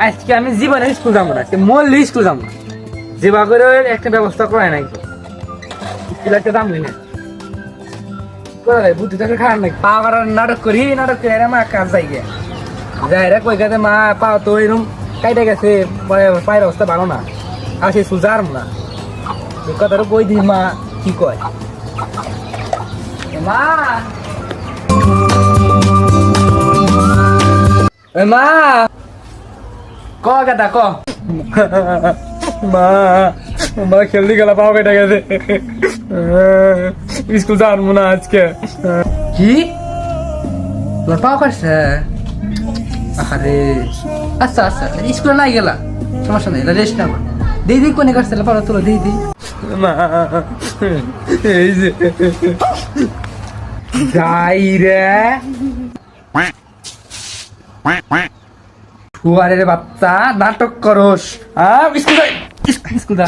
আজকে আমি জীবনে স্কুল যাবো না, মরলে স্কুল যাবো না। যেবা করে একটা ব্যবস্থা করে নাই তো স্কুল একটা দাম নেই না, বুদ্ধি থাকে খারাপ নাকি পা করার নাটক করি, নাটক করে মা কাজ যাই গে যাই রে কই গেছে মা পা তো এরকম কাইটা গেছে, পায়ের অবস্থা ভালো না, আর সে সুজার না কথাটা কই দি মা কি কয় মা মা ক কথা ক মা মা খেলতে গেলা পাও কেটে গেছে, স্কুল যাবো না আজকে। কি তোর পাও কাটছে? আরে আচ্ছা আচ্ছা স্কুলে নাই গেলা, সমস্যা নেই, রেস্ট না দিদি কোনে কাটছে পারো তোলো দিদি। মা এই যে যাই রে ফুয়ারের বাচ্চা নাটক করস, স্কুল যা।